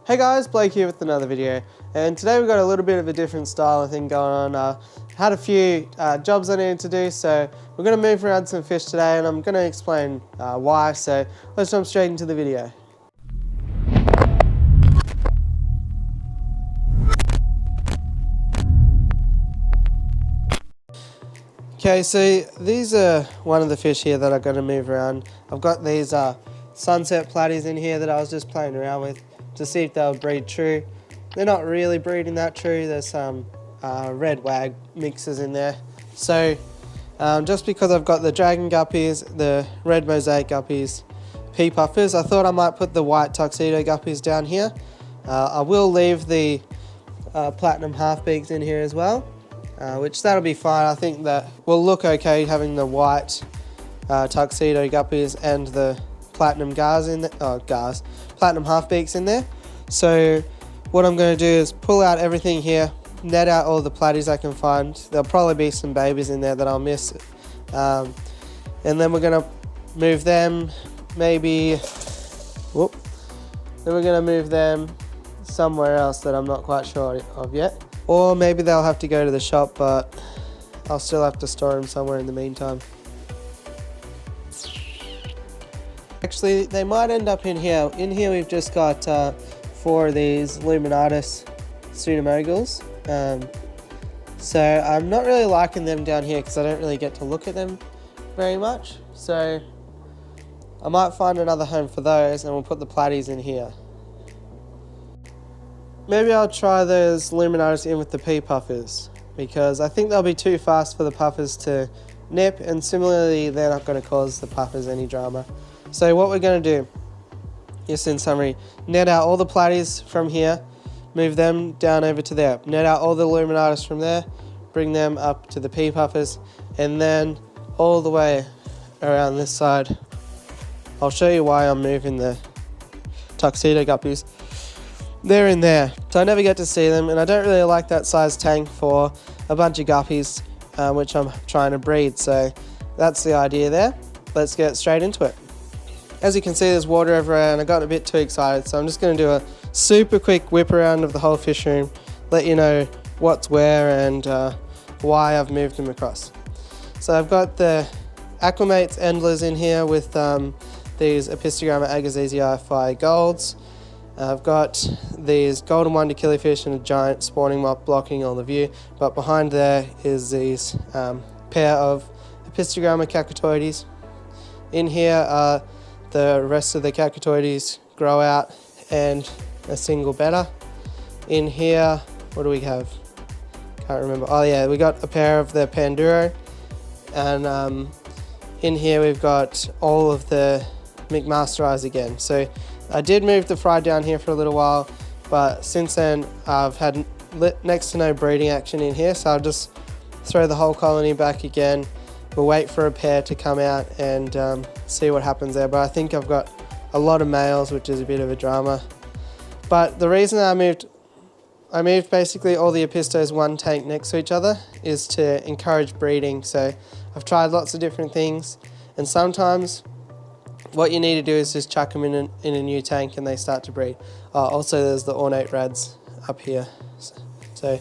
Hey guys, Blake here with another video, and today we've got a little bit of a different style of thing going on. Had a few jobs I needed to do, so we're going to move around some fish today, and I'm going to explain why, so let's jump straight into the video. Okay, so these are one of the fish here that I'm going to move around. I've got these sunset platies in here that I was just playing around with to see if they'll breed true. They're not really breeding that true. There's some red wag mixes in there. So just because I've got the dragon guppies, the red mosaic guppies, pea puffers, I thought I might put the white tuxedo guppies down here. I will leave the platinum half-beaks in here as well, which that'll be fine. I think that will look okay having the white tuxedo guppies and the platinum platinum half-beaks in there. So what I'm going to do is pull out everything here, net out all the platies I can find. There'll probably be some babies in there that I'll miss. And then we're going to move them then we're going to move them somewhere else that I'm not quite sure of yet. Or maybe they'll have to go to the shop, but I'll still have to store them somewhere in the meantime. Actually, they might end up in here. In here we've just got 4 of these Luminatus pseudomogals. So I'm not really liking them down here because I don't really get to look at them very much. So I might find another home for those and we'll put the platies in here. Maybe I'll try those Luminatus in with the pea puffers because I think they'll be too fast for the puffers to nip, and similarly they're not going to cause the puffers any drama. So what we're going to do, just in summary, net out all the platies from here, move them down over to there, net out all the Luminatus from there, bring them up to the pea puffers, and then all the way around this side. I'll show you why I'm moving the tuxedo guppies. They're in there, so I never get to see them, and I don't really like that size tank for a bunch of guppies, which I'm trying to breed, so that's the idea there. Let's get straight into it. As you can see, there's water everywhere and I got a bit too excited, so I'm just going to do a super quick whip around of the whole fish room, let you know what's where and why I've moved them across. So I've got the Aquamates Endlers in here with these Epistogramma agassizii Phi golds. I've got these golden wonder killifish and a giant spawning mop blocking all the view, but behind there is these pair of Epistogramma cacatoides. In here are the rest of the cacatoides grow out and a single betta. In here, what do we have? Can't remember. Oh yeah, we got a pair of the Panduro, and in here we've got all of the McMasterized again. So I did move the fry down here for a little while, but since then I've had next to no breeding action in here, so I'll just throw the whole colony back again. We'll wait for a pair to come out and see what happens there, but I think I've got a lot of males, which is a bit of a drama. But the reason I moved basically all the Epistos one tank next to each other is to encourage breeding. So I've tried lots of different things, and sometimes what you need to do is just chuck them in a new tank and they start to breed. Also there's the ornate rads up here. So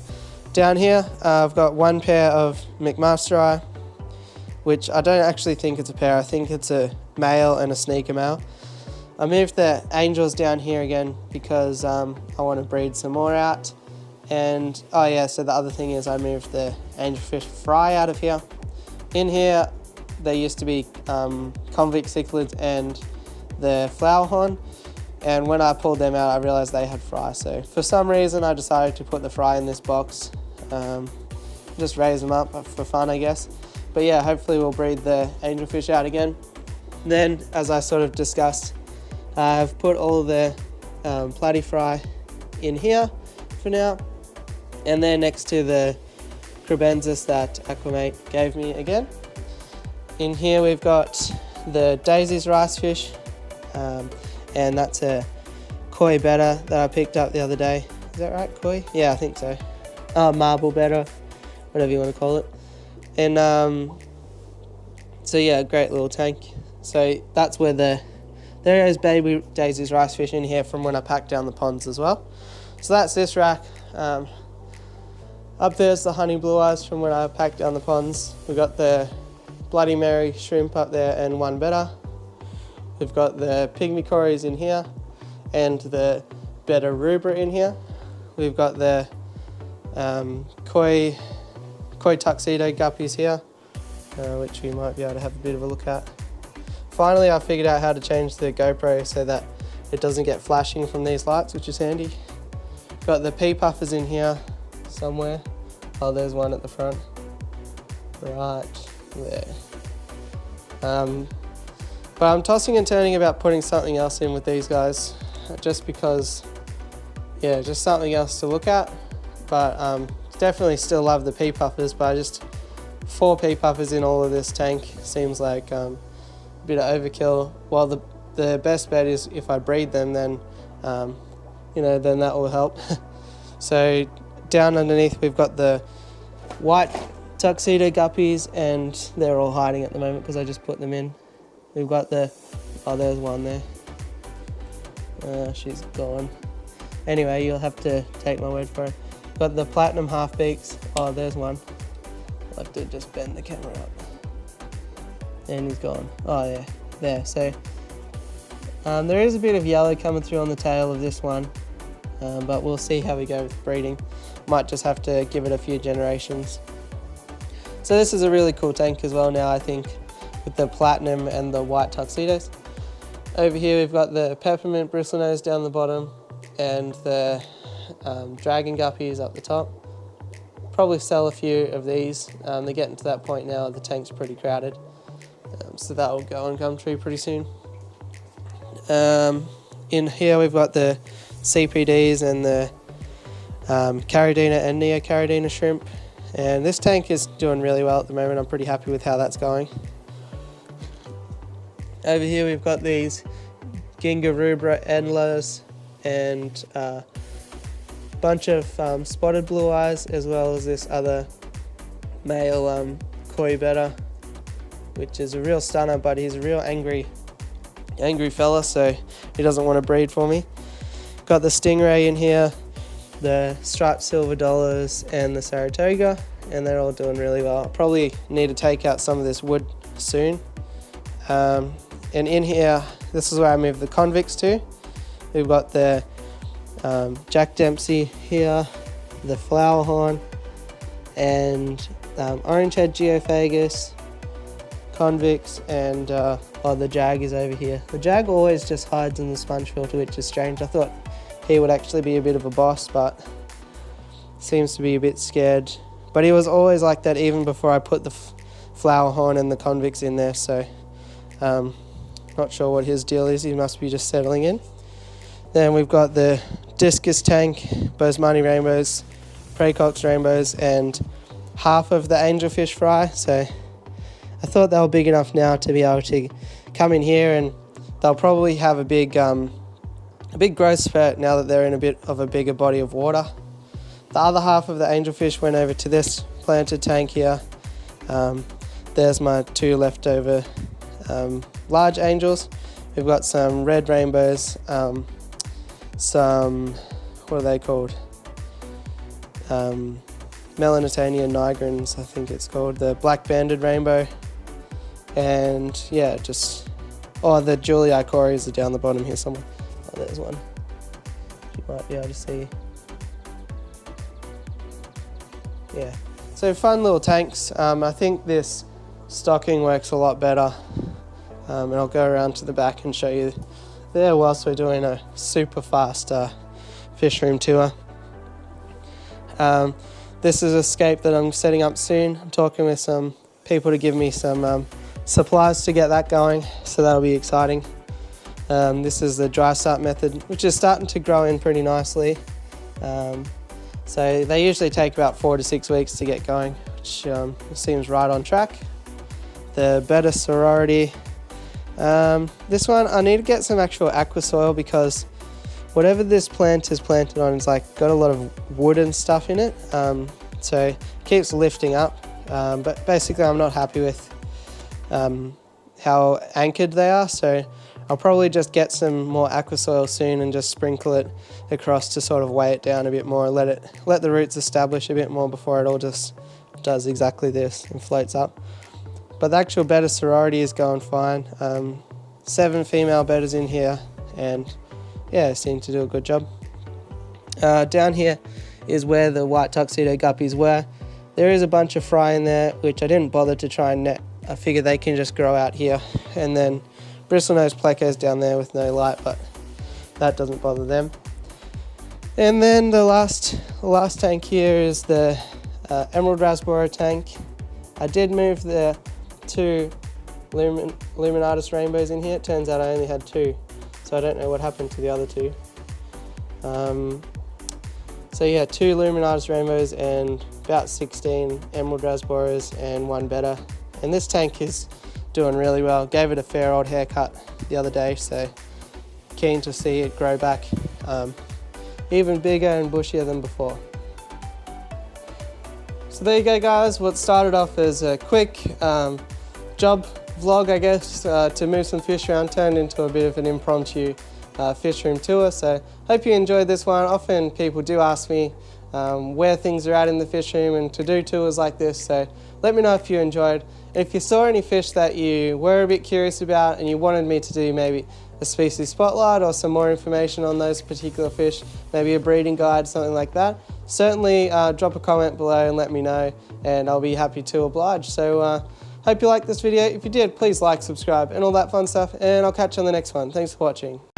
down here I've got one pair of McMasterii, which I don't actually think it's a pair, I think it's a male and a sneaker male. I moved the angels down here again because I want to breed some more out. And oh yeah, so the other thing is I moved the angelfish fry out of here. In here there used to be convict cichlids and the flower horn, and when I pulled them out I realised they had fry, so for some reason I decided to put the fry in this box, just raise them up for fun I guess. But yeah, hopefully we'll breed the angelfish out again. Then, as I sort of discussed, I've put all the platy fry in here for now, and they're next to the Crebensis that Aquamate gave me again. In here we've got the Daisy's rice fish, and that's a koi betta that I picked up the other day. Is that right, koi? Yeah, I think so. Marble betta, whatever you want to call it. And so yeah, great little tank. So that's where the there is baby Daisy's rice fish in here from when I packed down the ponds as well. So that's this rack. Up there's the honey blue eyes from when I packed down the ponds. We've got the Bloody Mary shrimp up there and one better. We've got the pygmy cories in here and the better rubra in here. We've got the koi tuxedo guppies here, which we might be able to have a bit of a look at. Finally, I figured out how to change the GoPro so that it doesn't get flashing from these lights, which is handy. Got the pea puffers in here somewhere. Oh, there's one at the front. Right there. But I'm tossing and turning about putting something else in with these guys, just because, yeah, just something else to look at. But definitely still love the pea puffers, but 4 pea puffers in all of this tank seems like a bit of overkill. While the best bet is if I breed them, then then that will help. So down underneath we've got the white tuxedo guppies, and they're all hiding at the moment because I just put them in. We've got the, oh, there's one there. She's gone. Anyway, you'll have to take my word for it. Got the platinum half beaks. Oh, there's one. I'll have to just bend the camera up. And he's gone. Oh yeah, there. So there is a bit of yellow coming through on the tail of this one, but we'll see how we go with breeding. Might just have to give it a few generations. So this is a really cool tank as well now, I think, with the platinum and the white tuxedos. Over here we've got the peppermint bristlenose down the bottom and the dragon guppies up the top. Probably sell a few of these. They're getting to that point now, the tank's pretty crowded. So that will go on Gumtree pretty soon. In here we've got the CPDs and the Caridina and Neocaridina shrimp. And this tank is doing really well at the moment. I'm pretty happy with how that's going. Over here we've got these Ginga rubra endlers and a bunch of spotted blue eyes, as well as this other male koi betta, which is a real stunner, but he's a real angry fella, so he doesn't want to breed for me. Got the stingray in here, the striped silver dollars and the Saratoga, and they're all doing really well. I'll probably need to take out some of this wood soon. And in here, this is where I moved the convicts to. We've got the Jack Dempsey here, the flower horn, and orange head geophagus, convicts, and the jag is over here. The jag always just hides in the sponge filter, which is strange. I thought he would actually be a bit of a boss, but seems to be a bit scared. But he was always like that even before I put the flower horn and the convicts in there, so not sure what his deal is. He must be just settling in. Then we've got the discus tank, Bosemani rainbows, Praecox rainbows, and half of the angelfish fry. So I thought they were big enough now to be able to come in here, and they'll probably have a big growth spurt now that they're in a bit of a bigger body of water. The other half of the angelfish went over to this planted tank here. There's my 2 leftover large angels. We've got some red rainbows, some, what are they called? Melanitania nigrans, I think it's called, the black banded rainbow. And yeah, the Julii cories are down the bottom here somewhere. Oh, there's one. You might be able to see. Yeah, so fun little tanks. I think this stocking works a lot better. And I'll go around to the back and show you there whilst we're doing a super fast fish room tour. This is a scape that I'm setting up soon. I'm talking with some people to give me some supplies to get that going, so that'll be exciting. This is the dry start method, which is starting to grow in pretty nicely. So they usually take about 4 to 6 weeks to get going, which seems right on track. The Betta sorority. This one, I need to get some actual aqua soil, because whatever this plant is planted on is got a lot of wood and stuff in it, so it keeps lifting up, but basically I'm not happy with how anchored they are, so I'll probably just get some more aqua soil soon and just sprinkle it across to sort of weigh it down a bit more, let the roots establish a bit more before it all just does exactly this and floats up. But the actual betta sorority is going fine. 7 female bettas in here, and yeah, seem to do a good job. Down here is where the white tuxedo guppies were. There is a bunch of fry in there, which I didn't bother to try and net. I figure they can just grow out here. And then bristlenose plecos down there with no light, but that doesn't bother them. And then the last tank here is the emerald rasbora tank. I did move the 2 luminatus rainbows in here. It turns out I only had 2, so I don't know what happened to the other 2. So yeah, 2 luminatus rainbows and about 16 emerald rasboras and 1 betta. And this tank is doing really well. Gave it a fair old haircut the other day, so keen to see it grow back even bigger and bushier than before. So there you go, guys. What started off as a quick job vlog, I guess, to move some fish around, turned into a bit of an impromptu fish room tour. So hope you enjoyed this one. Often people do ask me where things are at in the fish room and to do tours like this, so let me know if you enjoyed. If you saw any fish that you were a bit curious about and you wanted me to do maybe a species spotlight or some more information on those particular fish, maybe a breeding guide, something like that, certainly drop a comment below and let me know, and I'll be happy to oblige. So hope you liked this video. If you did, please like, subscribe and all that fun stuff, and I'll catch you on the next one. Thanks for watching.